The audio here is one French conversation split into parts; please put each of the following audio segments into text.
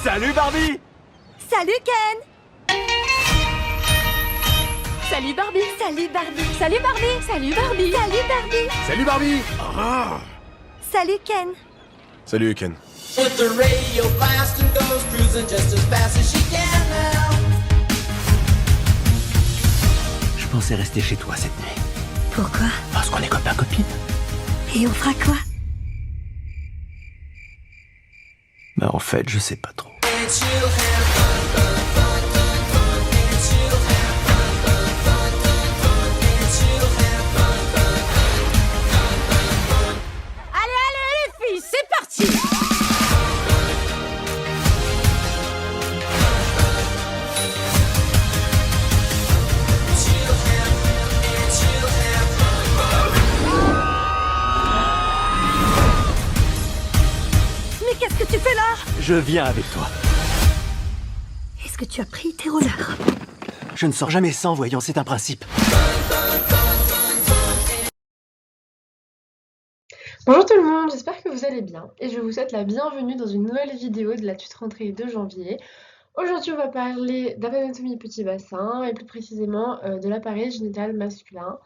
Salut Barbie! Salut Ken! Salut Barbie. Salut Barbie! Salut Barbie. Salut Barbie. Salut Barbie! Salut Barbie! Ah. Salut Ken! Salut Ken. With the radio blast and goes cruising just as fast as she can now. Je pensais rester chez toi cette nuit. Pourquoi? Parce qu'on est copains-copines. Et on fera quoi? Bah en fait, je sais pas trop. And she'll have fun, fun, fun, fun, fun. And she'll have fun, fun, fun, fun, fun. And she'll have fun, fun, fun, fun, fun. Allez, allez, les filles, c'est parti. She'll have, and she'll have fun, fun. Mais qu'est-ce que tu fais là? Je viens avec toi. Est-ce que tu as pris tes rollers? Je ne sors jamais sans, voyons, c'est un principe. Bonjour tout le monde, j'espère que vous allez bien et je vous souhaite la bienvenue dans une nouvelle vidéo de la tuto rentrée de janvier. Aujourd'hui on va parler d'anatomie petit bassin et plus précisément de l'appareil génital masculin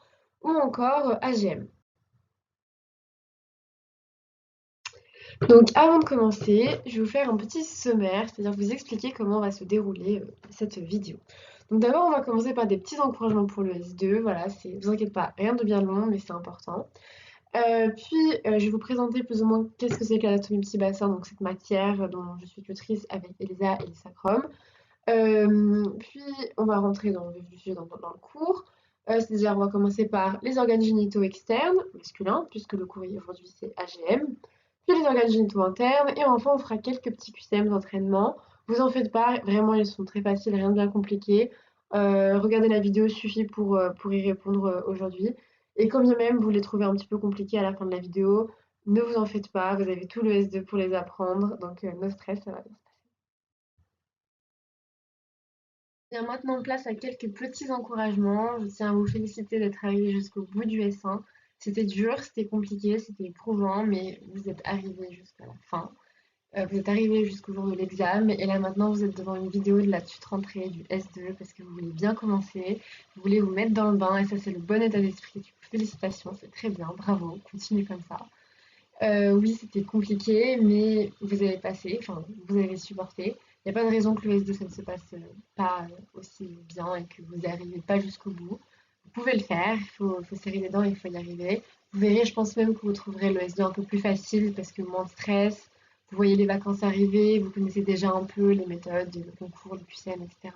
ou encore AGM. Donc avant de commencer, je vais vous faire un petit sommaire, c'est-à-dire vous expliquer comment va se dérouler cette vidéo. Donc d'abord on va commencer par des petits encouragements pour le S2, voilà, vous inquiétez pas, rien de bien long mais c'est important. Je vais vous présenter plus ou moins qu'est-ce que c'est que l'anatomie petit bassin, donc cette matière dont je suis tutrice avec Elisa et Lisa Crom. Puis on va rentrer dans le vif du sujet dans le cours, c'est-à-dire on va commencer par les organes génitaux externes, masculins, puisque le cours aujourd'hui c'est AGM, puis les organes génitaux internes, et enfin on fera quelques petits QCM d'entraînement. Vous en faites pas, vraiment ils sont très faciles, rien de bien compliqué. Regardez la vidéo, suffit pour y répondre aujourd'hui. Et quand bien même vous les trouvez un petit peu compliqués à la fin de la vidéo, ne vous en faites pas, vous avez tout le S2 pour les apprendre, donc no stress, ça va bien se passer. Bien, maintenant place à quelques petits encouragements. Je tiens à vous féliciter d'être arrivé jusqu'au bout du S1. C'était dur, c'était compliqué, c'était éprouvant, mais vous êtes arrivé jusqu'à la fin. Vous êtes arrivé jusqu'au jour de l'examen et là maintenant vous êtes devant une vidéo de la tuto rentrée du S2 parce que vous voulez bien commencer, vous voulez vous mettre dans le bain et ça c'est le bon état d'esprit. Félicitations, c'est très bien, bravo, continuez comme ça. Oui, c'était compliqué, mais vous avez passé, enfin vous avez supporté. Il n'y a pas de raison que le S2 ça ne se passe pas aussi bien et que vous n'arrivez pas jusqu'au bout. Vous pouvez le faire, il faut serrer les dents, il faut y arriver. Vous verrez, je pense même que vous trouverez le S2 un peu plus facile parce que moins de stress. Vous voyez les vacances arriver, vous connaissez déjà un peu les méthodes, le concours, le QCM, etc.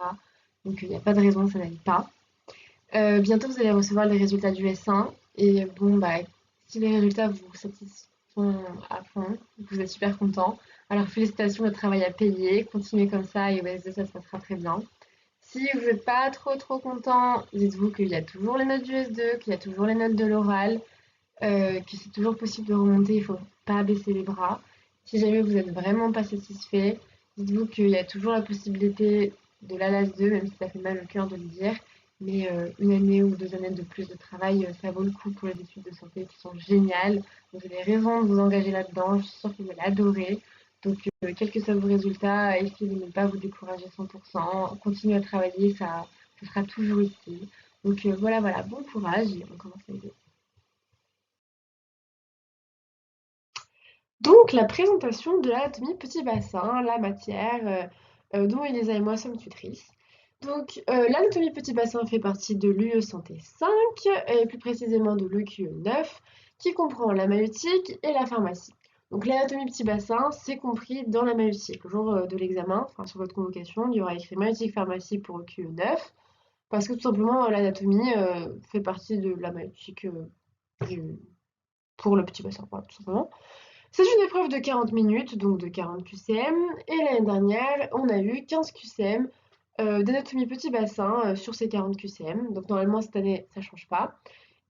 Donc il n'y a pas de raison que ça n'aille pas. Bientôt vous allez recevoir les résultats du S1 et bon bah si les résultats vous satisfont à fond, vous êtes super content. Alors félicitations, le travail à payer, continuez comme ça et au S2 ça se passera très bien. Si vous n'êtes pas trop content, dites-vous qu'il y a toujours les notes du S2, qu'il y a toujours les notes de l'oral, que c'est toujours possible de remonter, il ne faut pas baisser les bras. Si jamais vous n'êtes vraiment pas satisfait, dites-vous qu'il y a toujours la possibilité de l'ALAS 2, même si ça fait mal au cœur de le dire, mais une année ou 2 années de plus de travail, ça vaut le coup pour les études de santé qui sont géniales. Vous avez raison de vous engager là-dedans, je suis sûre que vous allez adorer. Donc, quels que soient vos résultats, essayez de ne pas vous décourager 100%, continuez à travailler, ça sera toujours utile. Donc voilà, bon courage et on commence la vidéo. Donc, la présentation de l'anatomie petit bassin, la matière dont Elisa et moi sommes tutrices. Donc, l'anatomie petit bassin fait partie de l'UE Santé 5, et plus précisément de l'EQE 9, qui comprend la maïeutique et la pharmacie. Donc, l'anatomie petit bassin, c'est compris dans la maïeutique. Le jour de l'examen, enfin sur votre convocation, il y aura écrit maïeutique pharmacie pour EQE 9, parce que tout simplement, l'anatomie fait partie de la maïeutique pour le petit bassin, voilà, tout simplement. C'est une épreuve de 40 minutes, donc de 40 QCM, et l'année dernière, on a eu 15 QCM d'anatomie petit bassin sur ces 40 QCM. Donc normalement, cette année, ça ne change pas.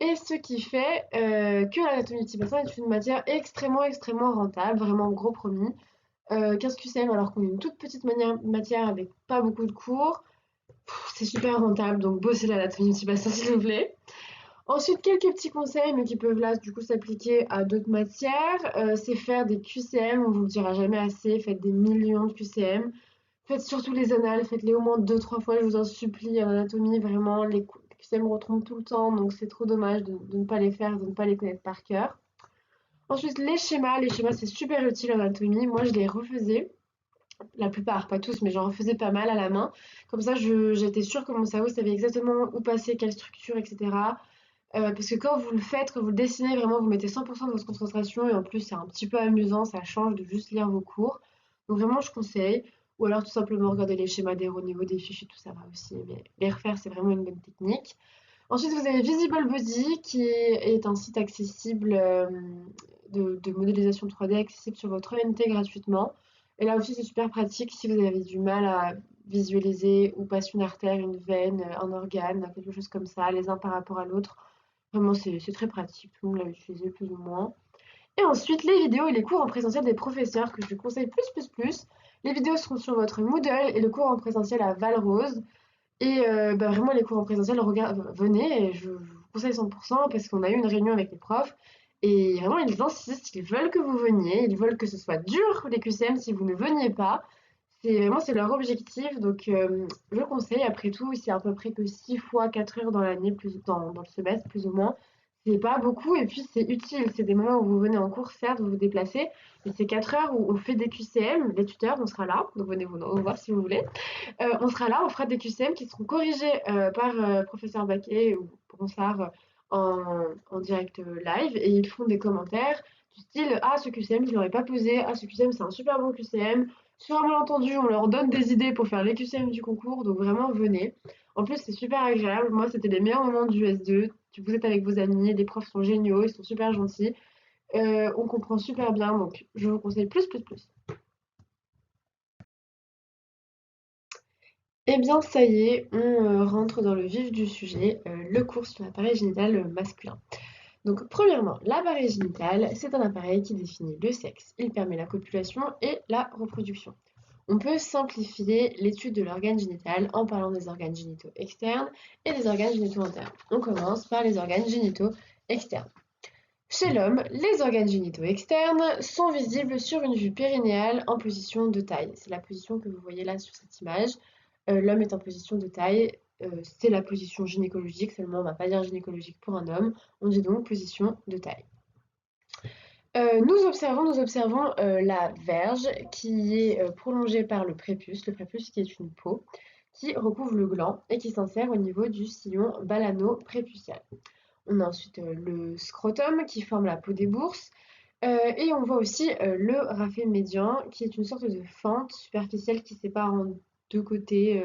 Et ce qui fait que l'anatomie petit bassin est une matière extrêmement rentable, vraiment gros promis. 15 QCM alors qu'on est une toute petite matière avec pas beaucoup de cours. C'est super rentable, donc bossez l'anatomie petit bassin s'il vous plaît. Ensuite, quelques petits conseils, mais qui peuvent là, du coup, s'appliquer à d'autres matières. C'est faire des QCM, on vous le dira jamais assez, faites des millions de QCM. Faites surtout les annales, faites-les au moins 2-3 fois, je vous en supplie. En anatomie, vraiment, les QCM retrouvent tout le temps, donc c'est trop dommage de ne pas les faire, de ne pas les connaître par cœur. Ensuite, les schémas c'est super utile en anatomie. Moi, je les refaisais, la plupart, pas tous, mais j'en refaisais pas mal à la main. Comme ça, j'étais sûre que mon cerveau savait exactement où passer, quelle structure, etc. Parce que quand vous le faites, quand vous le dessinez, vraiment, vous mettez 100% de votre concentration et en plus, c'est un petit peu amusant, ça change de juste lire vos cours. Donc vraiment, je conseille. Ou alors tout simplement regarder les schémas des au niveau des fiches et tout ça va aussi. Mais les refaire, c'est vraiment une bonne technique. Ensuite, vous avez Visible Body qui est un site accessible de modélisation 3D accessible sur votre ENT gratuitement. Et là aussi, c'est super pratique si vous avez du mal à visualiser où passe une artère, une veine, un organe, quelque chose comme ça, les uns par rapport à l'autre. Vraiment, c'est très pratique. Tout le monde l'a utilisé plus ou moins. Et ensuite, les vidéos et les cours en présentiel des professeurs que je conseille plus. Les vidéos seront sur votre Moodle et le cours en présentiel à Valrose. Et vraiment, les cours en présentiel, venez, et je vous conseille 100% parce qu'on a eu une réunion avec les profs. Et vraiment, ils insistent, ils veulent que vous veniez, ils veulent que ce soit dur les QCM si vous ne veniez pas. C'est leur objectif, donc je conseille. Après tout, c'est à peu près que 6 fois 4 heures dans l'année, dans le semestre, plus ou moins. C'est pas beaucoup, et puis c'est utile. C'est des moments où vous venez en cours, certes, vous vous déplacez, mais c'est 4 heures où on fait des QCM. Les tuteurs, on sera là, donc venez nous voir si vous voulez. On sera là, on fera des QCM qui seront corrigés par professeur Baquet ou Bronsard en direct live, et ils font des commentaires du style « Ah, ce QCM, je ne l'aurais pas posé. Ah, ce QCM, c'est un super bon QCM. » Sur un malentendu, on leur donne des idées pour faire les QCM du concours, donc vraiment venez. En plus, c'est super agréable. Moi, c'était les meilleurs moments du S2. Vous êtes avec vos amis, les profs sont géniaux, ils sont super gentils. On comprend super bien, donc je vous conseille plus. Eh bien, ça y est, on rentre dans le vif du sujet, le cours sur l'appareil génital masculin. Donc, premièrement, l'appareil génital, c'est un appareil qui définit le sexe. Il permet la copulation et la reproduction. On peut simplifier l'étude de l'organe génital en parlant des organes génitaux externes et des organes génitaux internes. On commence par les organes génitaux externes. Chez l'homme, les organes génitaux externes sont visibles sur une vue périnéale en position de taille. C'est la position que vous voyez là sur cette image. L'homme est en position de taille, c'est la position gynécologique, seulement on ne va pas dire gynécologique pour un homme, on dit donc position de taille. Nous observons la verge qui est prolongée par le prépuce qui est une peau qui recouvre le gland et qui s'insère au niveau du sillon balano-prépucial. On a ensuite le scrotum qui forme la peau des bourses et on voit aussi le raphet médian qui est une sorte de fente superficielle qui sépare en deux côtés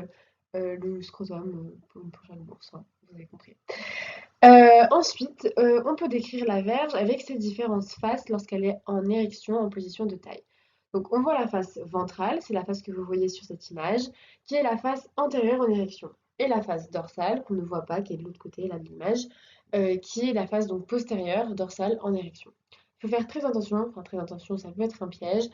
le scrotum pour une prochaine bourse, hein, vous avez compris. Ensuite, on peut décrire la verge avec ses différentes faces lorsqu'elle est en érection en position de taille. Donc on voit la face ventrale, c'est la face que vous voyez sur cette image, qui est la face antérieure en érection. Et la face dorsale, qu'on ne voit pas, qui est de l'autre côté là, de l'image, qui est la face donc postérieure, dorsale en érection. Il faut faire très attention, ça peut être un piège.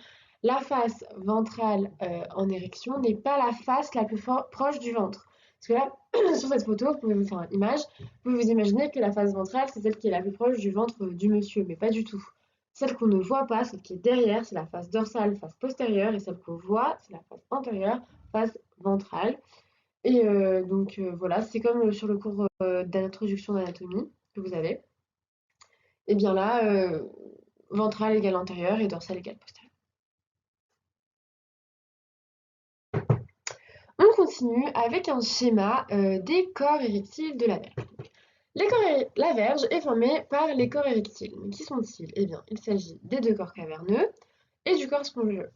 La face ventrale en érection n'est pas la face la plus proche du ventre. Parce que là, sur cette photo, vous pouvez vous faire une image, vous pouvez vous imaginer que la face ventrale, c'est celle qui est la plus proche du ventre du monsieur, mais pas du tout. Celle qu'on ne voit pas, celle qui est derrière, c'est la face dorsale, face postérieure, et celle qu'on voit, c'est la face antérieure, face ventrale. Et donc voilà, c'est comme sur le cours d'introduction d'anatomie que vous avez. Et bien là, ventrale égale antérieure et dorsale égale postérieure. On continue avec un schéma des corps érectiles de la verge. La verge est formée par les corps érectiles. Mais qui sont-ils? Eh bien, il s'agit des deux corps caverneux et du corps spongieux.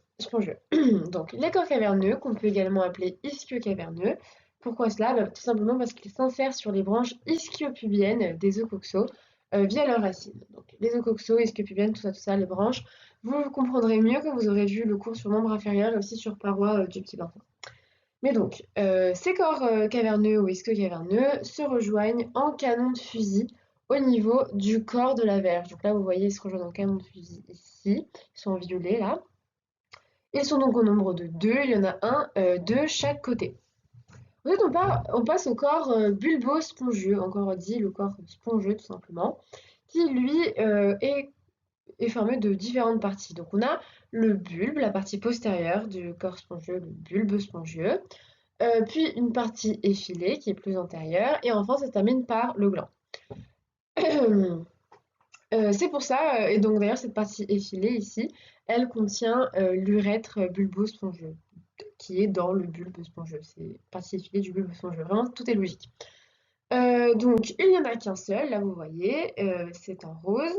Donc, les corps caverneux, qu'on peut également appeler ischio-caverneux. Pourquoi cela? Tout simplement parce qu'ils s'insèrent sur les branches ischio-pubiennes des ocoxaux via leurs racines. Donc, les ocoxaux, ischio-pubiennes, tout ça, les branches, vous comprendrez mieux quand vous aurez vu le cours sur membre inférieur et aussi sur paroi du petit bain. Mais donc, ces corps caverneux ou ischio-caverneux se rejoignent en canon de fusil au niveau du corps de la verge. Donc là, vous voyez, ils se rejoignent en canon de fusil ici. Ils sont en violet, là. Ils sont donc au nombre de 2. Il y en a un de chaque côté. Ensuite, on passe au corps bulbo-spongieux, encore dit le corps spongieux tout simplement, qui lui est formé de différentes parties. Donc on a le bulbe, la partie postérieure du corps spongieux, le bulbe spongieux, puis une partie effilée qui est plus antérieure, et enfin ça se termine par le gland. C'est pour ça, et donc d'ailleurs cette partie effilée ici, elle contient l'urètre bulbo-spongieux, qui est dans le bulbe spongieux. C'est partie effilée du bulbe spongieux. Vraiment, tout est logique. Donc, il n'y en a qu'un seul, là vous voyez, c'est en rose,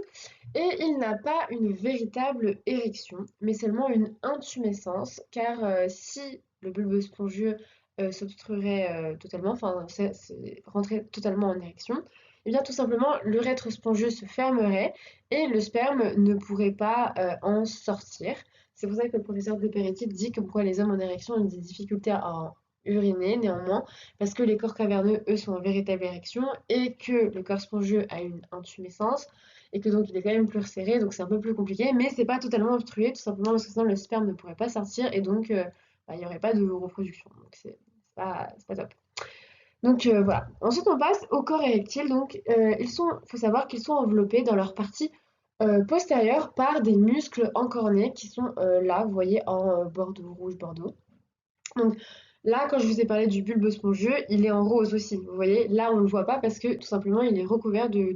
et il n'a pas une véritable érection, mais seulement une intumescence, car si le bulbe spongieux s'obstruerait totalement, enfin rentrait totalement en érection, et bien tout simplement l'urètre spongieux se fermerait et le sperme ne pourrait pas en sortir. C'est pour ça que le professeur de pérétique dit que pourquoi les hommes en érection ont des difficultés à en uriner néanmoins, parce que les corps caverneux, eux, sont en véritable érection et que le corps spongieux a une intumescence et que donc il est quand même plus resserré, donc c'est un peu plus compliqué, mais c'est pas totalement obstrué, tout simplement parce que sinon le sperme ne pourrait pas sortir et donc il n'y aurait pas de reproduction. Donc c'est pas top. Donc voilà. Ensuite on passe au corps érectile. Donc faut savoir qu'ils sont enveloppés dans leur partie postérieure par des muscles encornés qui sont là, vous voyez, en bordeaux, rouge bordeaux. Donc là, quand je vous ai parlé du bulbe spongieux, il est en rose aussi. Vous voyez, là, on ne le voit pas parce que tout simplement, il est recouvert de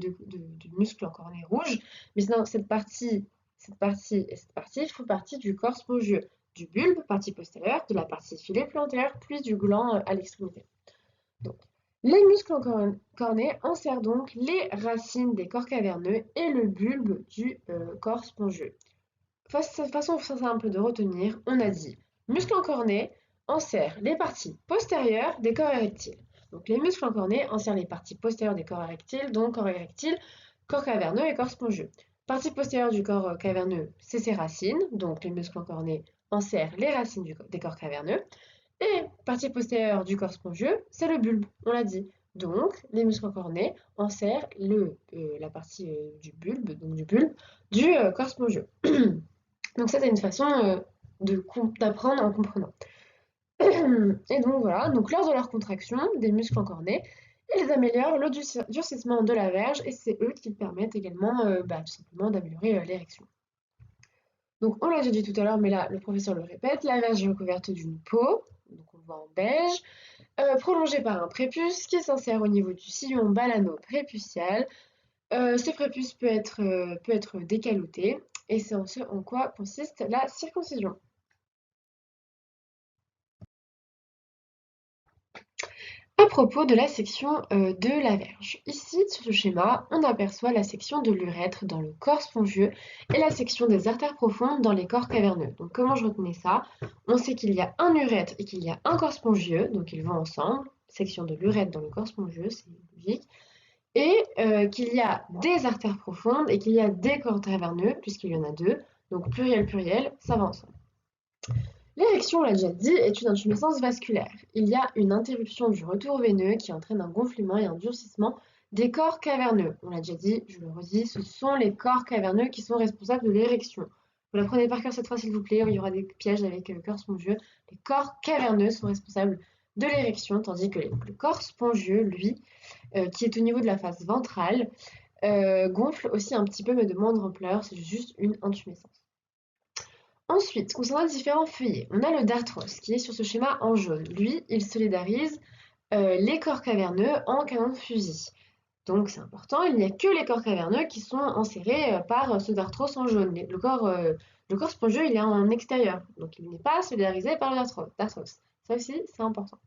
muscles encornés rouges. Mais sinon, cette partie et cette partie font partie du corps spongieux, du bulbe, partie postérieure, de la partie filée plus antérieure, puis du gland à l'extrémité. Donc, les muscles encornés enserrent donc les racines des corps caverneux et le bulbe du corps spongieux. Façon simple de retenir, on a dit muscles encornés enserrent les parties postérieures des corps érectiles. Donc les muscles encornés enserrent les parties postérieures des corps érectiles, donc corps érectile, corps caverneux et corps spongieux. Partie postérieure du corps caverneux, c'est ses racines, donc les muscles encornés enserrent les racines des corps caverneux. Et partie postérieure du corps spongieux, c'est le bulbe, on l'a dit. Donc les muscles encornés enserrent la partie du bulbe du corps spongieux. Donc ça, c'est une façon d'apprendre en comprenant. Et donc voilà, donc lors de leur contraction des muscles encornés, ils améliorent le durcissement de la verge et c'est eux qui permettent également tout simplement d'améliorer l'érection. Donc on l'a déjà dit tout à l'heure, mais là le professeur le répète, la verge est recouverte d'une peau, donc on le voit en beige, prolongée par un prépuce qui s'insère au niveau du sillon balano-prépucial. Ce prépuce peut être décaloté et c'est en ce en quoi consiste la circoncision. À propos de la section de la verge. Ici, sur ce schéma, on aperçoit la section de l'urètre dans le corps spongieux et la section des artères profondes dans les corps caverneux. Donc comment je retenais ça? On sait qu'il y a un urètre et qu'il y a un corps spongieux, donc ils vont ensemble. Section de l'urètre dans le corps spongieux, c'est logique. Et qu'il y a des artères profondes et qu'il y a des corps caverneux, puisqu'il y en a deux. Donc pluriel, ça va ensemble. L'érection, on l'a déjà dit, est une intumescence vasculaire. Il y a une interruption du retour veineux qui entraîne un gonflement et un durcissement des corps caverneux. On l'a déjà dit, je le redis, ce sont les corps caverneux qui sont responsables de l'érection. Vous la prenez par cœur cette fois, s'il vous plaît, il y aura des pièges avec le corps spongieux. Les corps caverneux sont responsables de l'érection, tandis que le corps spongieux, lui, qui est au niveau de la face ventrale, gonfle aussi un petit peu, mais de moindre ampleur, c'est juste une intumescence. Ensuite, concernant les différents feuillets, on a le dartros qui est sur ce schéma en jaune. Lui, il solidarise les corps caverneux en canon de fusil. Donc c'est important, il n'y a que les corps caverneux qui sont enserrés par ce dartros en jaune. Le corps spongieux, il est en extérieur, donc il n'est pas solidarisé par le dartros. Ça aussi, c'est important.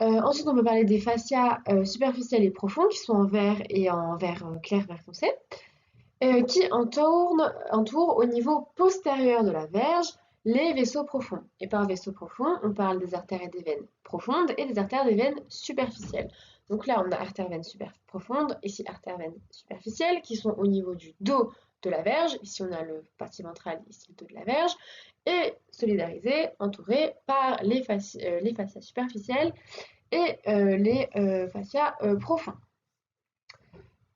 Ensuite, on peut parler des fascias superficiels et profonds qui sont en vert et en vert clair, vert foncé. Qui entoure au niveau postérieur de la verge les vaisseaux profonds. Et par vaisseaux profonds, on parle des artères et des veines profondes et des artères et des veines superficielles. Donc là, on a artères-veines profondes, ici artères-veines superficielles, qui sont au niveau du dos de la verge. Ici, on a le partie ventrale, ici le dos de la verge, et solidarisées, entourées par les fascias superficielles et les fascias profonds.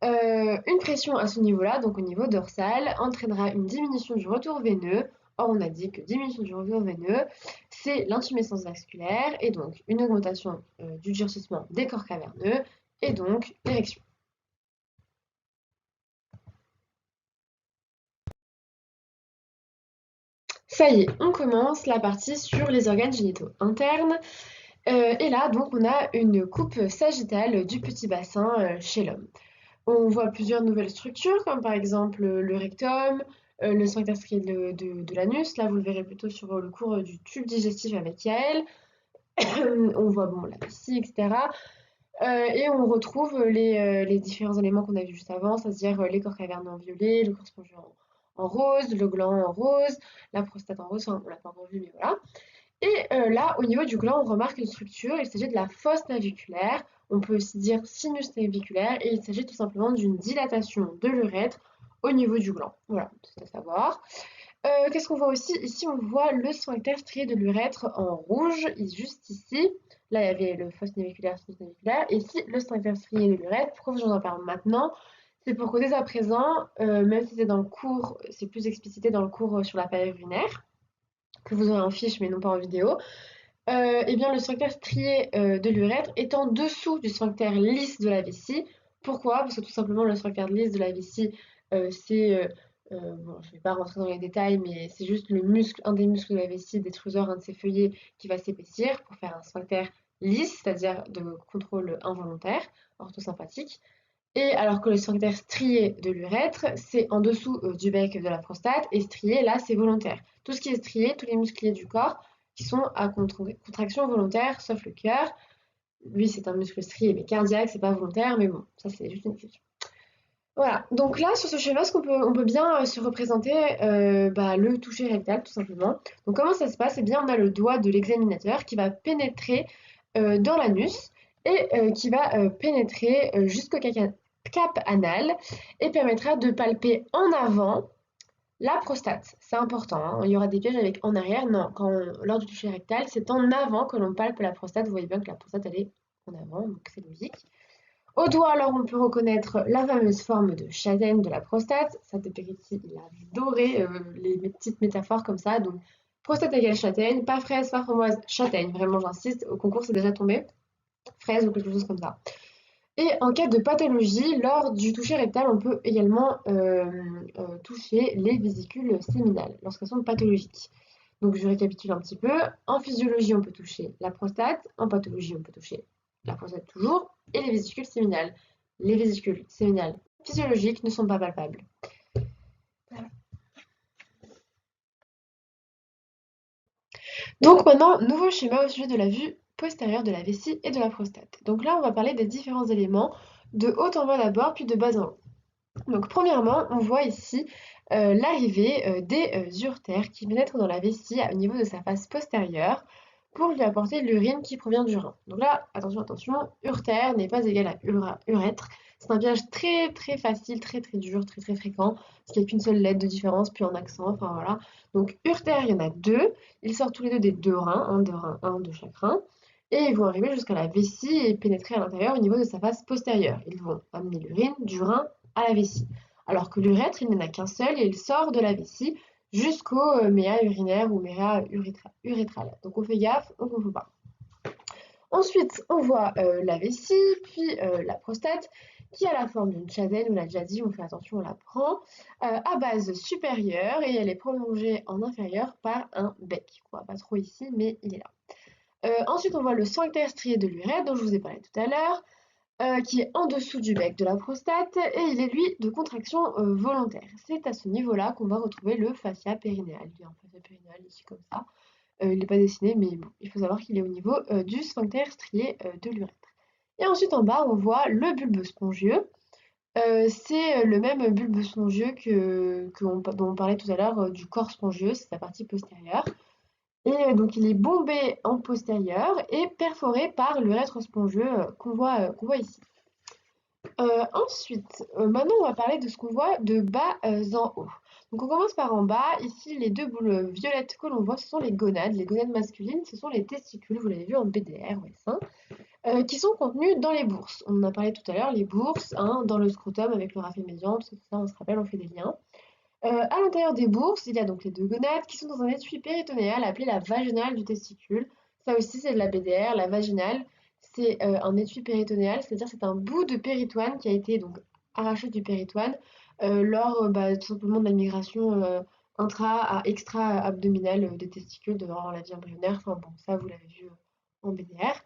Une pression à ce niveau-là, donc au niveau dorsal, entraînera une diminution du retour veineux. Or, on a dit que diminution du retour veineux, c'est l'intumescence vasculaire et donc une augmentation du durcissement des corps caverneux et donc l'érection. Ça y est, on commence la partie sur les organes génitaux internes. Et là, donc, on a une coupe sagittale du petit bassin chez l'homme. On voit plusieurs nouvelles structures, comme par exemple le rectum, le sphincter strié de l'anus. Là, vous le verrez plutôt sur le cours du tube digestif avec Yael. On voit bon, la vessie, etc. Et on retrouve les différents éléments qu'on a vus juste avant, c'est-à-dire les corps caverneux en violet, le corps spongieux en rose, le gland en rose, la prostate en rose, enfin, on l'a pas encore vu, mais voilà. Et là, au niveau du gland, on remarque une structure, il s'agit de la fosse naviculaire, on peut aussi dire sinus naviculaire, et il s'agit tout simplement d'une dilatation de l'urètre au niveau du gland. Voilà, c'est à savoir. Qu'est-ce qu'on voit aussi? Ici, on voit le sphincter strié de l'urètre en rouge, juste ici. Là, il y avait le fosse naviculaire, sinus naviculaire, et ici, le sphincter strié de l'urètre. Pourquoi j'en parle maintenant? C'est pour que dès à présent, même si c'est dans le cours, c'est plus explicité dans le cours sur la paille urinaire, que vous aurez en fiche mais non pas en vidéo, eh bien le sphincter strié de l'urètre est en dessous du sphincter lisse de la vessie. Pourquoi? Parce que tout simplement le sphincter lisse de la vessie, c'est, bon, je ne vais pas rentrer dans les détails, mais c'est juste le muscle, un des muscles de la vessie, détruseur, un de ses feuillets qui va s'épaissir pour faire un sphincter lisse, c'est-à-dire de contrôle involontaire, orthosympathique. Et alors que le sphincter strié de l'urètre, c'est en dessous du bec de la prostate, et strié, là, c'est volontaire. Tout ce qui est strié, tous les muscles du corps, qui sont à contraction volontaire, sauf le cœur. Lui, c'est un muscle strié, mais cardiaque, c'est pas volontaire, mais bon, ça, c'est juste une question. Voilà, donc là, sur ce schéma, on peut bien se représenter le toucher rectal, tout simplement. Donc comment ça se passe? Eh bien, on a le doigt de l'examinateur qui va pénétrer dans l'anus, et qui va pénétrer jusqu'au cap anal et permettra de palper en avant la prostate. C'est important, hein. Il y aura des pièges avec en arrière. Non, lors du toucher rectal, c'est en avant que l'on palpe la prostate. Vous voyez bien que la prostate, elle est en avant, donc c'est logique. Au doigt, alors, on peut reconnaître la fameuse forme de châtaigne de la prostate. Saint-Exupéry, il a adoré les petites métaphores comme ça. Donc, prostate égale châtaigne, pas fraise, pas framboise, châtaigne. Vraiment, j'insiste, au concours, c'est déjà tombé. Fraise ou quelque chose comme ça. Et en cas de pathologie, lors du toucher rectal, on peut également toucher les vésicules séminales lorsqu'elles sont pathologiques. Donc je récapitule un petit peu. En physiologie, on peut toucher la prostate. En pathologie, on peut toucher la prostate toujours. Et les vésicules séminales. Les vésicules séminales physiologiques ne sont pas palpables. Voilà. Donc maintenant, nouveau schéma au sujet de la vue postérieure de la vessie et de la prostate. Donc là, on va parler des différents éléments de haut en bas d'abord, puis de bas en haut. Donc premièrement, on voit ici l'arrivée des uretères qui pénètrent dans la vessie au niveau de sa face postérieure pour lui apporter l'urine qui provient du rein. Donc là, attention, urtère n'est pas égal à urètre. C'est un piège très très facile, très très dur, très très fréquent, parce qu'il n'y a qu'une seule lettre de différence, puis en accent, enfin voilà. Donc urtère, il y en a deux, ils sortent tous les deux des deux reins, un de chaque rein, et ils vont arriver jusqu'à la vessie et pénétrer à l'intérieur au niveau de sa face postérieure. Ils vont amener l'urine du rein à la vessie. Alors que l'urètre, il n'en a qu'un seul et il sort de la vessie jusqu'au méa urinaire ou méa urétral. Donc on fait gaffe, on ne confond pas. Ensuite, on voit la vessie, puis la prostate, qui a la forme d'une châtaigne, on l'a déjà dit, on fait attention, on la prend, à base supérieure, et elle est prolongée en inférieur par un bec. On voit pas trop ici, mais il est là. Ensuite, on voit le sphincter strié de l'urètre, dont je vous ai parlé tout à l'heure, qui est en dessous du bec de la prostate, et il est, lui, de contraction volontaire. C'est à ce niveau-là qu'on va retrouver le fascia périnéal. Il y a un fascia périnéal ici, comme ça. Il n'est pas dessiné, mais bon, il faut savoir qu'il est au niveau du sphincter strié de l'urètre. Et ensuite, en bas, on voit le bulbe spongieux. C'est le même bulbe spongieux dont on parlait tout à l'heure du corps spongieux, c'est sa partie postérieure. Et donc, il est bombé en postérieur et perforé par l'urètre spongieux qu'on voit ici. Ensuite, maintenant, on va parler de ce qu'on voit de bas en haut. Donc, on commence par en bas. Ici, les deux boules violettes que l'on voit, ce sont les gonades. Les gonades masculines, ce sont les testicules, vous l'avez vu en BDR ou S1, qui sont contenus dans les bourses. On en a parlé tout à l'heure, les bourses, dans le scrotum avec le raphet médian, parce que ça, on se rappelle, on fait des liens. À l'intérieur des bourses, il y a donc les deux gonades qui sont dans un étui péritonéal appelé la vaginale du testicule. Ça aussi, c'est de la BDR. La vaginale, c'est un étui péritonéal, c'est-à-dire c'est un bout de péritoine qui a été donc arraché du péritoine lors tout simplement de la migration intra à extra-abdominale des testicules durant la vie embryonnaire. Enfin bon, ça, vous l'avez vu en BDR.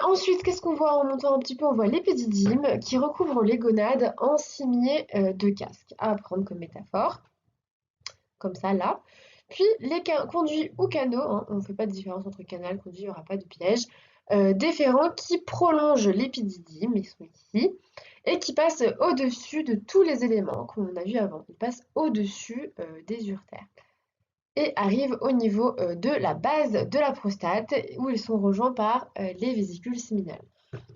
Ensuite, qu'est-ce qu'on voit en montant un petit peu? On voit l'épididyme qui recouvre les gonades en cimier de casque, à prendre comme métaphore, comme ça là. Puis les conduits ou canaux, hein, on ne fait pas de différence entre canal, conduit, il n'y aura pas de piège, déférents qui prolongent l'épididyme, ils sont ici, et qui passent au-dessus de tous les éléments qu'on a vus avant. Ils passent au-dessus des uretères et arrivent au niveau de la base de la prostate où ils sont rejoints par les vésicules séminales.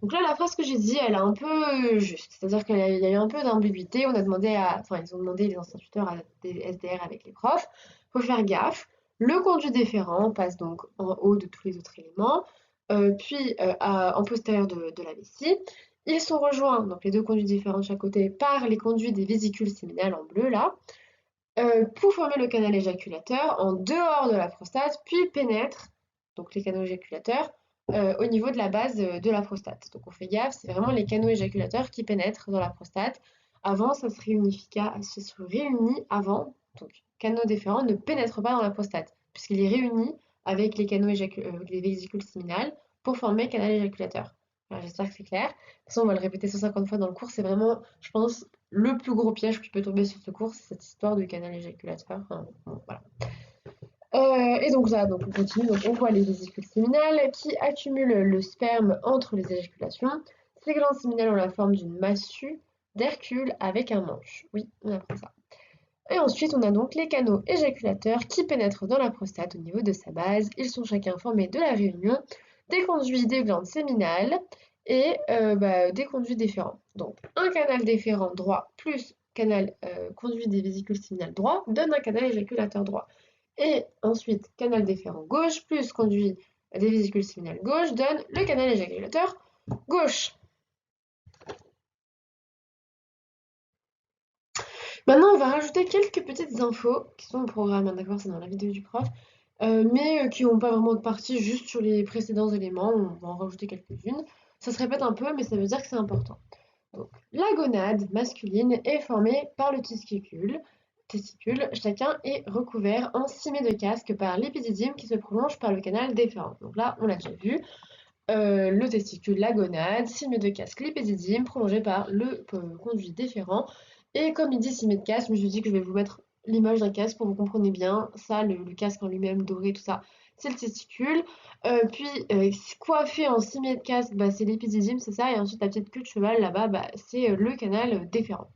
Donc là, la phrase que j'ai dit, elle est un peu juste, c'est-à-dire qu'il y a eu un peu d'ambiguïté. On a demandé ils ont demandé les anciens tuteurs à des SDR avec les profs. Il faut faire gaffe. Le conduit déférent passe donc en haut de tous les autres éléments, puis en postérieur de la vessie. Ils sont rejoints, donc les deux conduits différents de chaque côté, par les conduits des vésicules séminales en bleu là. Pour former le canal éjaculateur en dehors de la prostate, puis pénètre, donc les canaux éjaculateurs, au niveau de la base de la prostate. Donc on fait gaffe, c'est vraiment les canaux éjaculateurs qui pénètrent dans la prostate. Avant, ça se réunit avant, donc canaux déférents ne pénètrent pas dans la prostate, puisqu'il est réuni avec les canaux les vésicules séminales pour former le canal éjaculateur. Alors, j'espère que c'est clair. De toute façon, on va le répéter 150 fois dans le cours, c'est vraiment, je pense, le plus gros piège que tu peux tomber sur ce cours, c'est cette histoire du canal éjaculateur. Enfin, bon, voilà. Et donc là, donc on continue. Donc on voit les vésicules séminales qui accumulent le sperme entre les éjaculations. Ces glandes séminales ont la forme d'une massue d'Hercule avec un manche. Oui, on apprend ça. Et ensuite, on a donc les canaux éjaculateurs qui pénètrent dans la prostate au niveau de sa base. Ils sont chacun formés de la réunion des conduits des glandes séminales et des conduits déférents. Donc, un canal déférent droit plus canal conduit des vésicules séminales droit donne un canal éjaculateur droit. Et ensuite, canal déférent gauche plus conduit des vésicules séminales gauche donne le canal éjaculateur gauche. Maintenant, on va rajouter quelques petites infos qui sont au programme, hein, d'accord, c'est dans la vidéo du prof, mais qui n'ont pas vraiment de partie juste sur les précédents éléments. On va en rajouter quelques-unes. Ça se répète un peu, mais ça veut dire que c'est important. Donc, la gonade masculine est formée par le testicule. Chacun est recouvert en cimé de casque par l'épididyme qui se prolonge par le canal déférent. Donc là, on l'a déjà vu. Le testicule, la gonade, cimé de casque, l'épididyme prolongé par le conduit déférent. Et comme il dit cimé de casque, je me suis dit que je vais vous mettre l'image d'un casque pour que vous compreniez bien. Ça, le casque en lui-même, doré, tout ça, c'est le testicule. Coiffé en cimé de casque, c'est l'épididyme, c'est ça. Et ensuite, la petite queue de cheval, là-bas, c'est le canal déférent.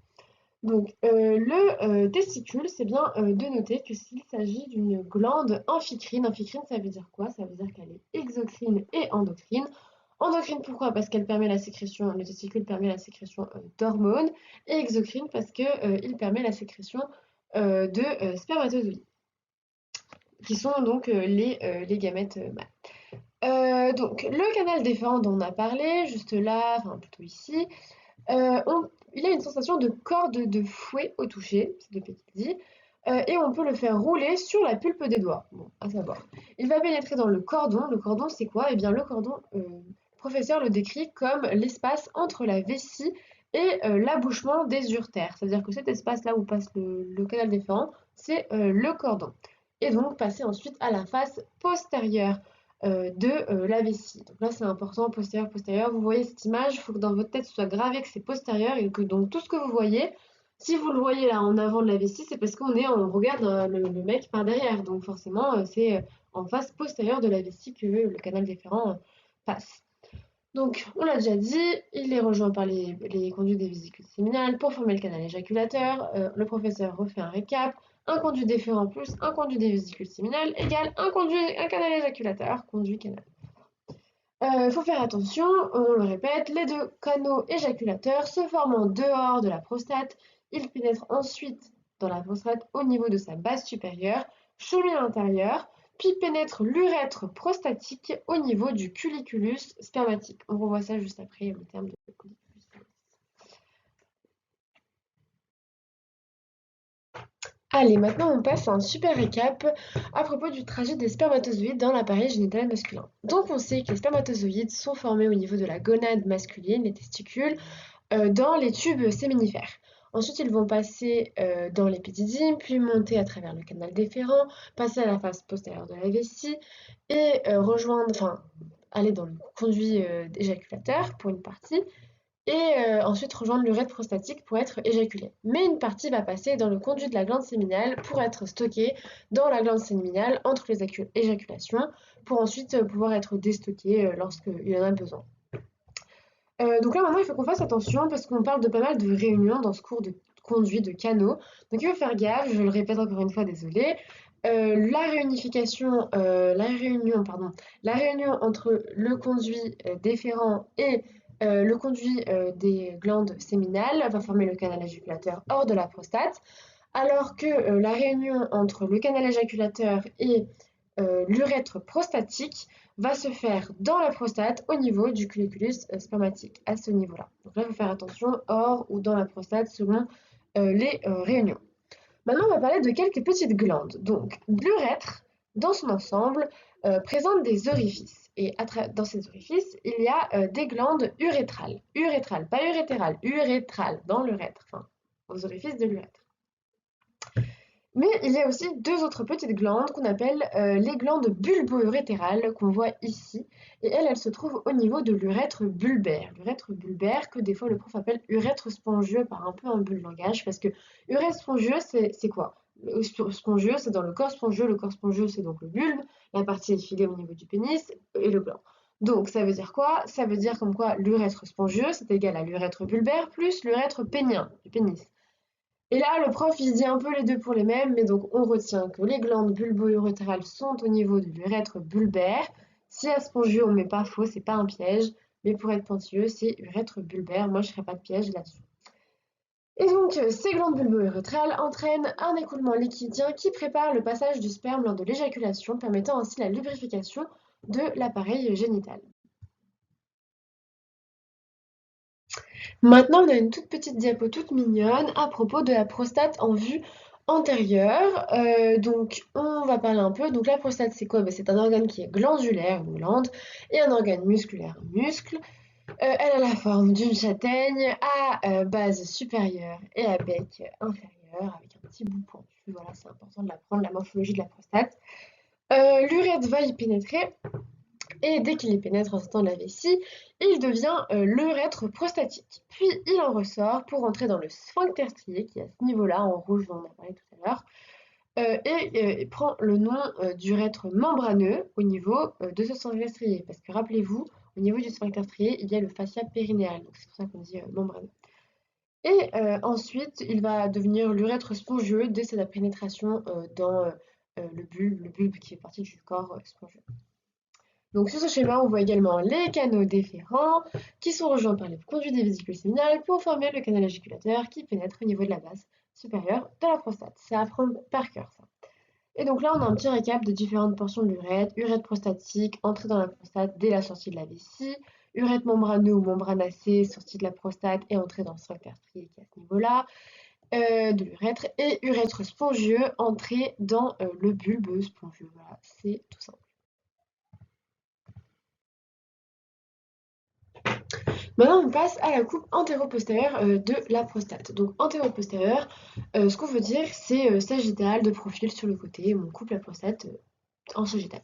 Donc, le testicule, c'est bien de noter que s'il s'agit d'une glande amphicrine. Amphicrine, ça veut dire quoi? Ça veut dire qu'elle est exocrine et endocrine. Endocrine, pourquoi? Parce qu'elle permet la sécrétion, le testicule permet la sécrétion d'hormones, et exocrine parce qu'il permet la sécrétion de spermatozoïdes, qui sont donc les gamètes mâles. Donc, le canal déférent dont on a parlé, juste là, enfin plutôt ici, il a une sensation de corde de fouet au toucher, c'est de petit dit, et on peut le faire rouler sur la pulpe des doigts. Bon, à savoir. Il va pénétrer dans le cordon. Le cordon, c'est quoi? Eh bien, le cordon, le professeur le décrit comme l'espace entre la vessie et l'abouchement des uretères. C'est-à-dire que cet espace-là où passe le canal déférent, c'est le cordon. Et donc, passer ensuite à la face postérieure de la vessie. Donc là, c'est important, postérieur. Vous voyez cette image, il faut que dans votre tête, ce soit gravé que c'est postérieur et que donc tout ce que vous voyez, si vous le voyez là en avant de la vessie, c'est parce on regarde le mec par derrière. Donc forcément, c'est en face postérieure de la vessie que le canal déférent passe. Donc, on l'a déjà dit, il est rejoint par les conduits des vésicules séminales pour former le canal éjaculateur. Le professeur refait un récap. Un conduit déférent plus un conduit des vésicules séminales égale un canal éjaculateur, conduit canal. Il faut faire attention, on le répète, les deux canaux éjaculateurs se forment en dehors de la prostate. Ils pénètrent ensuite dans la prostate au niveau de sa base supérieure, cheminent à l'intérieur, puis pénètrent l'urètre prostatique au niveau du culiculus spermatique. On revoit ça juste après le terme de culiculus. Allez, maintenant on passe à un super récap à propos du trajet des spermatozoïdes dans l'appareil génital masculin. Donc on sait que les spermatozoïdes sont formés au niveau de la gonade masculine, les testicules, dans les tubes séminifères. Ensuite, ils vont passer dans l'épididyme, puis monter à travers le canal déférent, passer à la face postérieure de la vessie et aller dans le conduit éjaculateur pour une partie, et ensuite rejoindre l'urètre prostatique pour être éjaculé. Mais une partie va passer dans le conduit de la glande séminale pour être stockée dans la glande séminale entre les éjaculations, pour ensuite pouvoir être déstockée lorsqu'il y en a besoin. Donc là maintenant il faut qu'on fasse attention parce qu'on parle de pas mal de réunions dans ce cours de conduit de canaux. Donc il faut faire gaffe, je le répète encore une fois, désolée. La réunion entre le conduit déférent et le conduit des glandes séminales va former le canal éjaculateur hors de la prostate, alors que la réunion entre le canal éjaculateur et l'urètre prostatique va se faire dans la prostate au niveau du culiculus spermatique, à ce niveau-là. Donc là, il faut faire attention hors ou dans la prostate selon les réunions. Maintenant, on va parler de quelques petites glandes. Donc, l'urètre, dans son ensemble, présente des orifices. Et dans ces orifices, il y a des glandes urétrales. Urétrales, pas urétérales, urétrales, dans l'urètre, enfin, aux orifices de l'urètre. Mais il y a aussi deux autres petites glandes qu'on appelle les glandes bulbo-urétérales, qu'on voit ici. Et elles se trouvent au niveau de l'urètre bulbaire. L'urètre bulbaire, que des fois le prof appelle urètre spongieux par un peu un peu de langage, parce que urètre spongieux, c'est quoi? Le spongieux, c'est dans le corps spongieux. Le corps spongieux, c'est donc le bulbe, la partie effilée au niveau du pénis et le gland. Donc, ça veut dire quoi? Ça veut dire comme quoi l'urètre spongieux, c'est égal à l'urètre bulbaire plus l'urètre pénien, du pénis. Et là, le prof, il dit un peu les deux pour les mêmes, mais donc on retient que les glandes bulbo-urétérales sont au niveau de l'urètre bulbaire. Si à spongieux, on ne met pas faux, c'est pas un piège, mais pour être pointilleux, c'est urètre bulbaire. Moi, je ne ferai pas de piège là-dessus. Et donc, ces glandes bulbo-urétrales entraînent un écoulement liquidien qui prépare le passage du sperme lors de l'éjaculation, permettant ainsi la lubrification de l'appareil génital. Maintenant, on a une toute petite diapo toute mignonne à propos de la prostate en vue antérieure. Donc, on va parler un peu. Donc, la prostate, c'est quoi? C'est un organe qui est glandulaire, une glande, et un organe musculaire, un muscle. Elle a la forme d'une châtaigne à base supérieure et à bec inférieur, avec un petit bout pointu. Voilà, c'est important de l'apprendre, la morphologie de la prostate. L'urètre va y pénétrer. Et dès qu'il y pénètre en sortant de la vessie, il devient l'urètre prostatique. Puis il en ressort pour entrer dans le sphincter strié, qui est à ce niveau-là, en rouge dont on a parlé tout à l'heure, et prend le nom d'urètre membraneux au niveau de ce sphincter strié. Parce que rappelez-vous, au niveau du sphincter strié, il y a le fascia périnéal, donc c'est pour ça qu'on dit membraneux. Et ensuite, il va devenir l'urètre spongieux dès sa pénétration dans le bulbe qui fait partie du corps spongieux. Donc sur ce schéma, on voit également les canaux déférents qui sont rejoints par les conduits des vésicules séminales pour former le canal éjaculateur qui pénètre au niveau de la base supérieure de la prostate. C'est à apprendre par cœur, ça. Et donc là, on a un petit récap de différentes portions de l'urètre. Urètre prostatique, entrée dans la prostate dès la sortie de la vessie. Urètre membraneux ou membranacé, sortie de la prostate et entrée dans le sphincter strié qui est à ce niveau-là de l'urètre. Et urètre spongieux, entrée dans le bulbe spongieux. Voilà, c'est tout simple. Maintenant, on passe à la coupe antéro-postérieure de la prostate. Donc, antéro-postérieure, ce qu'on veut dire, c'est sagittale de profil sur le côté. On coupe la prostate en sagittale.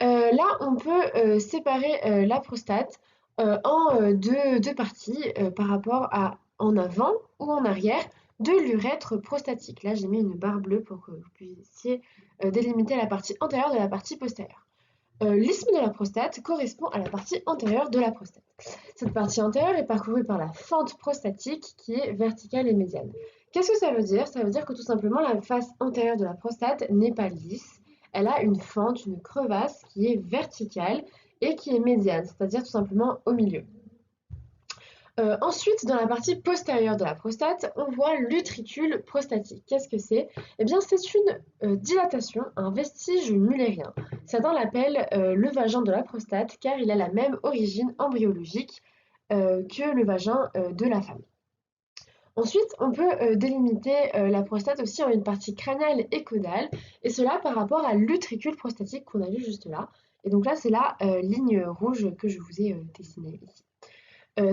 Là, on peut séparer la prostate en deux parties par rapport à en avant ou en arrière de l'urètre prostatique. Là, j'ai mis une barre bleue pour que vous puissiez délimiter la partie antérieure de la partie postérieure. L'isthme de la prostate correspond à la partie antérieure de la prostate. Cette partie antérieure est parcourue par la fente prostatique qui est verticale et médiane. Qu'est-ce que ça veut dire? Ça veut dire que tout simplement la face antérieure de la prostate n'est pas lisse. Elle a une fente, une crevasse qui est verticale et qui est médiane, c'est-à-dire tout simplement au milieu. Ensuite, dans la partie postérieure de la prostate, on voit l'utricule prostatique. Qu'est-ce que c'est? Eh bien, c'est une dilatation, un vestige mullérien. Certains l'appellent le vagin de la prostate car il a la même origine embryologique que le vagin de la femme. Ensuite, on peut délimiter la prostate aussi en une partie crâniale et caudale, et cela par rapport à l'utricule prostatique qu'on a vu juste là. Et donc là, c'est la ligne rouge que je vous ai dessinée ici.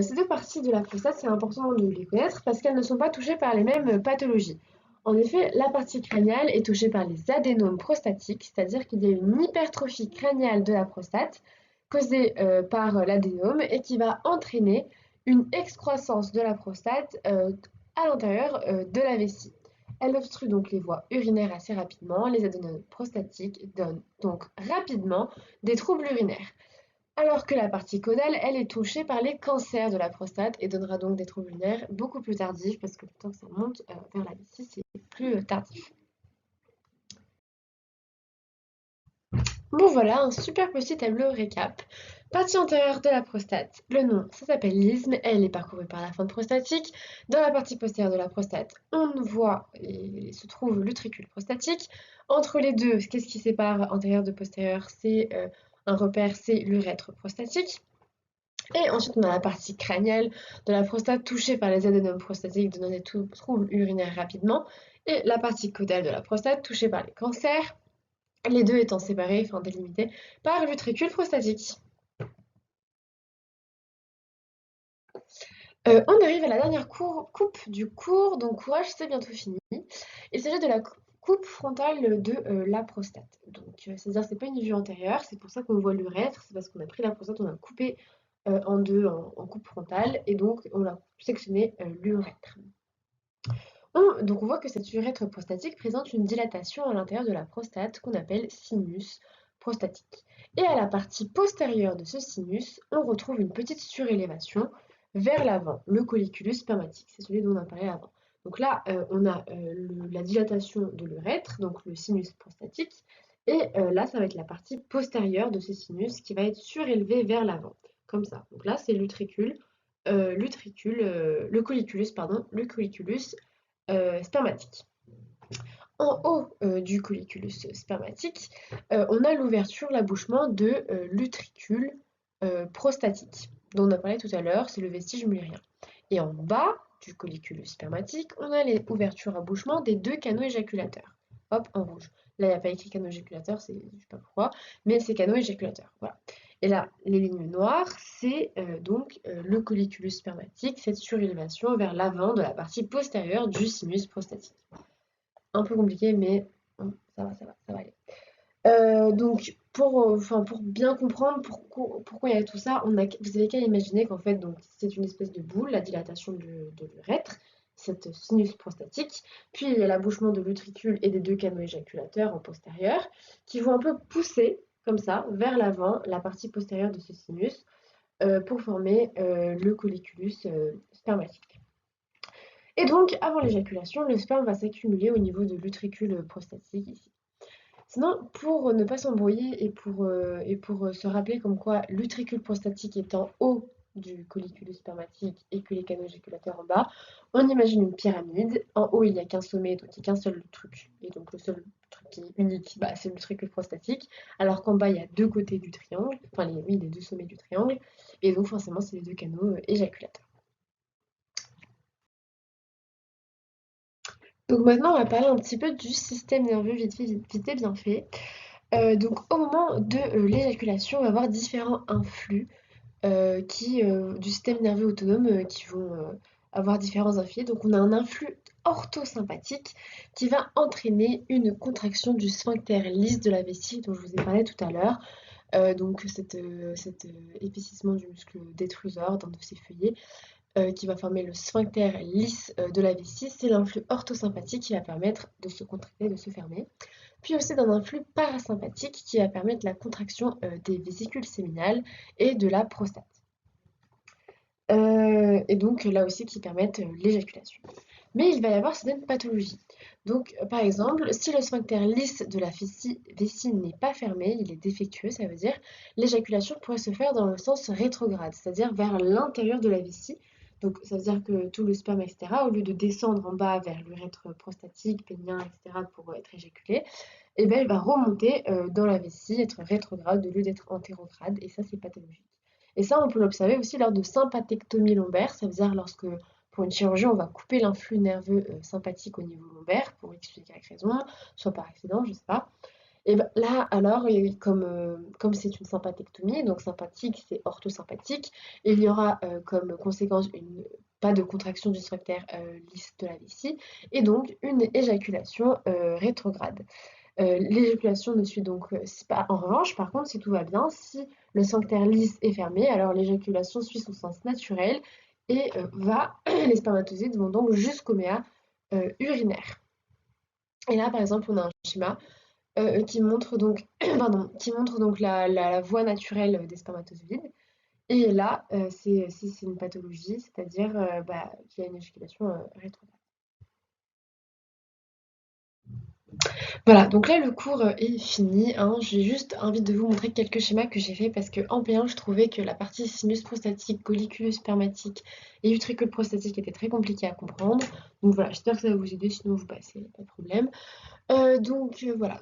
Ces deux parties de la prostate, c'est important de les connaître parce qu'elles ne sont pas touchées par les mêmes pathologies. En effet, la partie crâniale est touchée par les adénomes prostatiques, c'est-à-dire qu'il y a une hypertrophie crâniale de la prostate causée par l'adénome et qui va entraîner une excroissance de la prostate à l'intérieur de la vessie. Elle obstrue donc les voies urinaires assez rapidement. Les adénomes prostatiques donnent donc rapidement des troubles urinaires. Alors que la partie caudale, elle est touchée par les cancers de la prostate et donnera donc des troubles urinaires beaucoup plus tardifs parce que le temps que ça monte vers la vessie, c'est plus tardif. Bon voilà, un super petit tableau récap. Partie antérieure de la prostate, le nom, ça s'appelle l'isthme, elle est parcourue par la fente prostatique. Dans la partie postérieure de la prostate, on voit et se trouve l'utricule prostatique. Entre les deux, qu'est-ce qui sépare antérieur de postérieur? C'est un repère, c'est l'urètre prostatique. Et ensuite, on a la partie crâniale de la prostate touchée par les adénomes prostatiques donnant des troubles urinaires rapidement. Et la partie caudale de la prostate touchée par les cancers, les deux étant séparés, enfin délimités, par l'utricule prostatique. On arrive à la dernière coupe du cours, donc courage, c'est bientôt fini. Il s'agit de la coupe frontale de la prostate. Donc, c'est-à-dire c'est pas une vue antérieure, c'est pour ça qu'on voit l'urètre, c'est parce qu'on a pris la prostate, on a coupé en deux en coupe frontale, et donc on a sectionné l'urètre. Donc on voit que cette urètre prostatique présente une dilatation à l'intérieur de la prostate qu'on appelle sinus prostatique. Et à la partie postérieure de ce sinus, on retrouve une petite surélévation vers l'avant, le colliculus spermatique, c'est celui dont on a parlé avant. Donc là, on a la dilatation de l'urètre, donc le sinus prostatique, et là, ça va être la partie postérieure de ce sinus qui va être surélevée vers l'avant, comme ça. Donc là, c'est le colliculus spermatique. En haut du colliculus spermatique, on a l'ouverture, l'abouchement de l'utricule prostatique, dont on a parlé tout à l'heure, c'est le vestige mullérien. Et en bas du colliculus spermatique, on a les ouvertures-abouchements des deux canaux éjaculateurs. Hop, en rouge. Là, il n'y a pas écrit canaux éjaculateurs, je ne sais pas pourquoi, mais c'est canaux éjaculateurs. Voilà. Et là, les lignes noires, c'est donc le colliculus spermatique, cette surélévation vers l'avant de la partie postérieure du sinus prostatique. Un peu compliqué, mais ça va aller. Donc, pour bien comprendre pourquoi il y a tout ça, vous avez qu'à imaginer qu'en fait, c'est une espèce de boule, la dilatation de l'urètre, cette sinus prostatique, puis il y a l'abouchement de l'utricule et des deux canaux éjaculateurs en postérieur, qui vont un peu pousser, comme ça, vers l'avant, la partie postérieure de ce sinus, pour former le colliculus spermatique. Et donc, avant l'éjaculation, le sperme va s'accumuler au niveau de l'utricule prostatique ici. Sinon, pour ne pas s'embrouiller et pour se rappeler comme quoi l'utricule prostatique est en haut du colliculus spermatique et que les canaux éjaculateurs en bas, on imagine une pyramide. En haut, il n'y a qu'un sommet, donc il n'y a qu'un seul truc. Et donc le seul truc qui est unique, c'est l'utricule prostatique. Alors qu'en bas, il y a deux côtés du triangle, enfin les deux sommets du triangle. Et donc forcément, c'est les deux canaux éjaculateurs. Donc maintenant, on va parler un petit peu du système nerveux vite fait, bien fait. Donc au moment de l'éjaculation, on va avoir différents influx du système nerveux autonome qui vont avoir différents effets. Donc on a un influx orthosympathique qui va entraîner une contraction du sphincter lisse de la vessie dont je vous ai parlé tout à l'heure. Donc cet épaississement du muscle détruseur d'un de ses feuillets qui va former le sphincter lisse de la vessie, c'est l'influx orthosympathique qui va permettre de se contracter, de se fermer. Puis aussi d'un influx parasympathique qui va permettre la contraction des vésicules séminales et de la prostate. Et donc là aussi qui permettent l'éjaculation. Mais il va y avoir certaines pathologies. Donc par exemple, si le sphincter lisse de la vessie n'est pas fermé, il est défectueux, ça veut dire l'éjaculation pourrait se faire dans le sens rétrograde, c'est-à-dire vers l'intérieur de la vessie. Donc ça veut dire que tout le sperme, etc., au lieu de descendre en bas vers l'urètre prostatique, pénien, etc., pour être éjaculé, il va remonter dans la vessie, être rétrograde au lieu d'être antérograde, et ça c'est pathologique. Et ça on peut l'observer aussi lors de sympathectomie lombaire, ça veut dire lorsque Pour une chirurgie, on va couper l'influx nerveux sympathique au niveau lombaire pour X ou Y raison, soit par accident, je sais pas. Et ben là, alors, comme c'est une sympathectomie, donc sympathique, c'est orthosympathique, il y aura comme conséquence pas de contraction du sphincter lisse de la vessie, et donc une éjaculation rétrograde. L'éjaculation ne suit donc pas. En revanche, par contre, si tout va bien, si le sphincter lisse est fermé, alors l'éjaculation suit son sens naturel et les spermatozoïdes vont donc jusqu'au méa urinaire. Et là, par exemple, on a un schéma qui montre donc, la voie naturelle des spermatozoïdes. Et là, c'est une pathologie, c'est-à-dire qu'il y a une éjaculation rétrograde. Voilà, donc là le cours est fini, hein. J'ai juste envie de vous montrer quelques schémas que j'ai fait parce qu'en P1 je trouvais que la partie sinus prostatique, colliculus spermatique et utricule prostatique était très compliquée à comprendre. Donc voilà, j'espère que ça va vous aider, sinon vous passez, pas de problème. Voilà,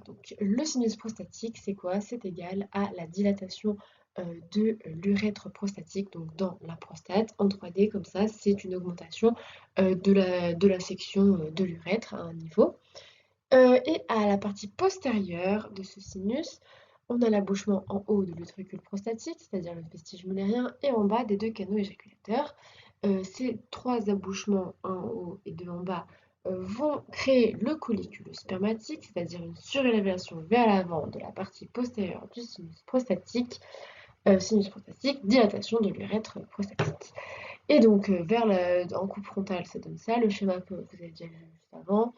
donc le sinus prostatique c'est quoi? C'est égal à la dilatation de l'urètre prostatique, donc dans la prostate, en 3D comme ça, c'est une augmentation de la section de l'urètre à un niveau. Et à la partie postérieure de ce sinus, on a l'abouchement en haut de l'utricule prostatique, c'est-à-dire le vestige mullérien, et en bas des deux canaux éjaculateurs. Ces trois abouchements, un en haut et deux en bas, vont créer le colliculus spermatique, c'est-à-dire une surélévation vers l'avant de la partie postérieure du sinus prostatique, dilatation de l'urètre prostatique. Et donc, en coupe frontale, ça donne ça, le schéma que vous avez déjà vu juste avant.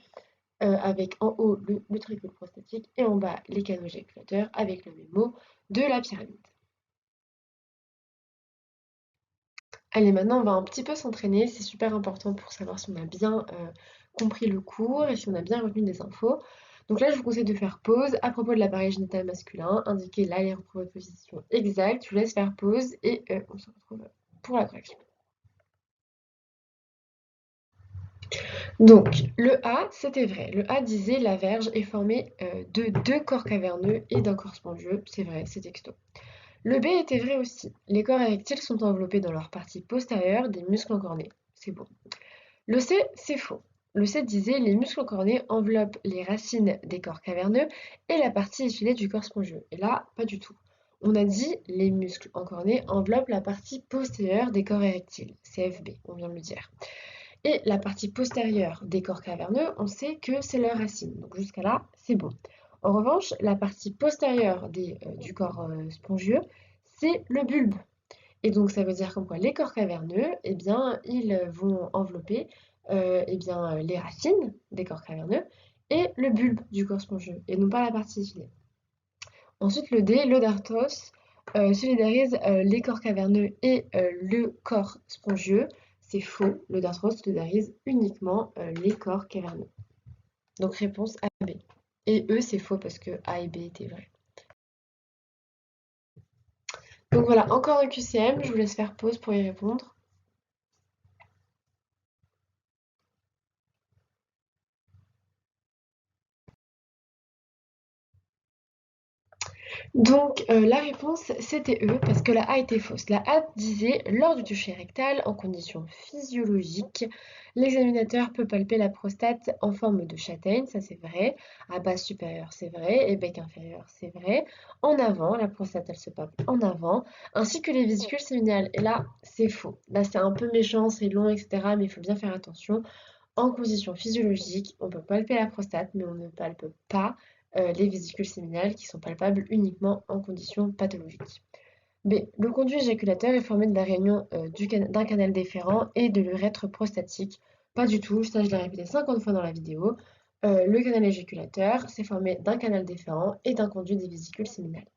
Avec en haut l'utricule prostatique et en bas les canaux éjaculateurs avec le mémo de la pyramide. Allez, maintenant on va un petit peu s'entraîner, c'est super important pour savoir si on a bien compris le cours et si on a bien retenu des infos. Donc là je vous conseille de faire pause. À propos de l'appareil génital masculin, indiquez l'aéroproposition exacte, je vous laisse faire pause et on se retrouve pour la correction. Donc, le A, c'était vrai. Le A disait la verge est formée de deux corps caverneux et d'un corps spongieux. C'est vrai, c'est texto. Le B était vrai aussi. Les corps érectiles sont enveloppés dans leur partie postérieure des muscles encornés. C'est bon. Le C, c'est faux. Le C disait les muscles encornés enveloppent les racines des corps caverneux et la partie effilée du corps spongieux. Et là, pas du tout. On a dit les muscles encornés enveloppent la partie postérieure des corps érectiles. CFB, on vient de le dire. Et la partie postérieure des corps caverneux, on sait que c'est leur racine. Donc jusqu'à là, c'est bon. En revanche, la partie postérieure du corps spongieux, c'est le bulbe. Et donc ça veut dire comme quoi les corps caverneux, eh bien, ils vont envelopper les racines des corps caverneux et le bulbe du corps spongieux, et non pas la partie effilée. Ensuite, le D, le dartos, solidarise les corps caverneux et le corps spongieux. C'est faux, le dartos solidarise uniquement les corps caverneux. Donc réponse A, B. Et E, c'est faux parce que A et B étaient vrais. Donc voilà, encore un QCM, je vous laisse faire pause pour y répondre. Donc la réponse c'était E parce que la A était fausse. La A disait lors du toucher rectal en conditions physiologiques, l'examinateur peut palper la prostate en forme de châtaigne, ça c'est vrai, à base supérieure c'est vrai, et bec inférieur c'est vrai, en avant, la prostate elle se palpe en avant, ainsi que les vésicules séminales. Et là c'est faux. Là c'est un peu méchant, c'est long, etc. Mais il faut bien faire attention. En conditions physiologiques, on peut palper la prostate, mais on ne palpe pas les vésicules séminales qui sont palpables uniquement en conditions pathologiques. B. Le conduit éjaculateur est formé de la réunion d'un canal déférent et de l'urètre prostatique. Pas du tout, ça je l'ai répété 50 fois dans la vidéo. Le canal éjaculateur, c'est formé d'un canal déférent et d'un conduit des vésicules séminales.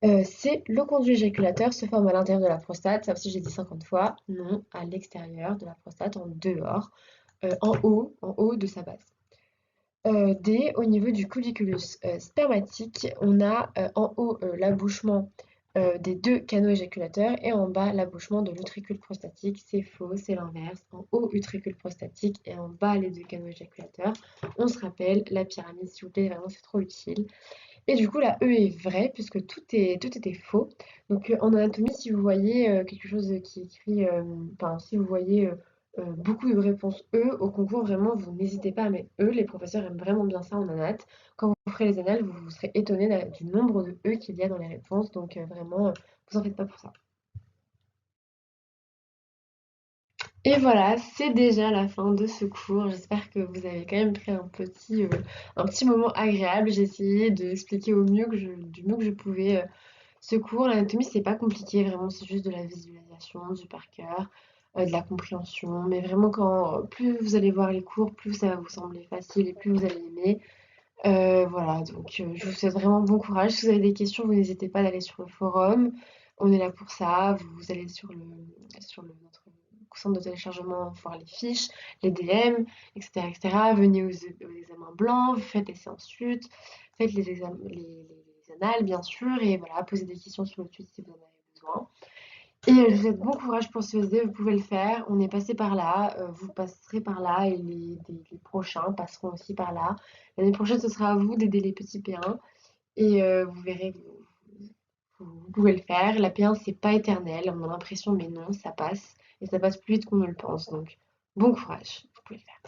C. Le conduit éjaculateur se forme à l'intérieur de la prostate, ça aussi j'ai dit 50 fois. Non, à l'extérieur de la prostate, en dehors, en haut de sa base. D, au niveau du colliculus spermatique, on a en haut l'abouchement des deux canaux éjaculateurs et en bas l'abouchement de l'utricule prostatique. C'est faux, c'est l'inverse. En haut, utricule prostatique et en bas les deux canaux éjaculateurs. On se rappelle la pyramide, s'il vous plaît, vraiment c'est trop utile. Et du coup, la E est vraie puisque tout était faux. Donc en anatomie, si vous voyez quelque chose qui écrit, si vous voyez beaucoup de réponses E au concours. Vraiment, vous n'hésitez pas à mettre E. Les professeurs aiment vraiment bien ça en ANAT. Quand vous ferez les annales, vous serez étonné du nombre de E qu'il y a dans les réponses. Donc vraiment, vous en faites pas pour ça. Et voilà, c'est déjà la fin de ce cours. J'espère que vous avez quand même pris un petit moment agréable. J'ai essayé d'expliquer du mieux que je pouvais ce cours. L'anatomie, c'est pas compliqué, vraiment, c'est juste de la visualisation, du par cœur, de la compréhension. Mais vraiment, plus vous allez voir les cours, plus ça va vous sembler facile et plus vous allez aimer. Voilà, donc je vous souhaite vraiment bon courage. Si vous avez des questions, vous n'hésitez pas d'aller sur le forum. On est là pour ça. Vous allez notre centre de téléchargement, voir les fiches, les DM, etc., etc. Venez aux examens blancs, vous faites les séances suite, faites les annales, bien sûr, et voilà, posez des questions sur le tweet si vous en avez besoin. Et je vous souhaite bon courage pour ce SD, vous pouvez le faire. On est passé par là, vous passerez par là et les prochains passeront aussi par là. L'année prochaine, ce sera à vous d'aider les petits P1 et vous verrez, vous pouvez le faire. La P1, c'est pas éternel, on a l'impression, mais non, ça passe et ça passe plus vite qu'on ne le pense. Donc, bon courage, vous pouvez le faire.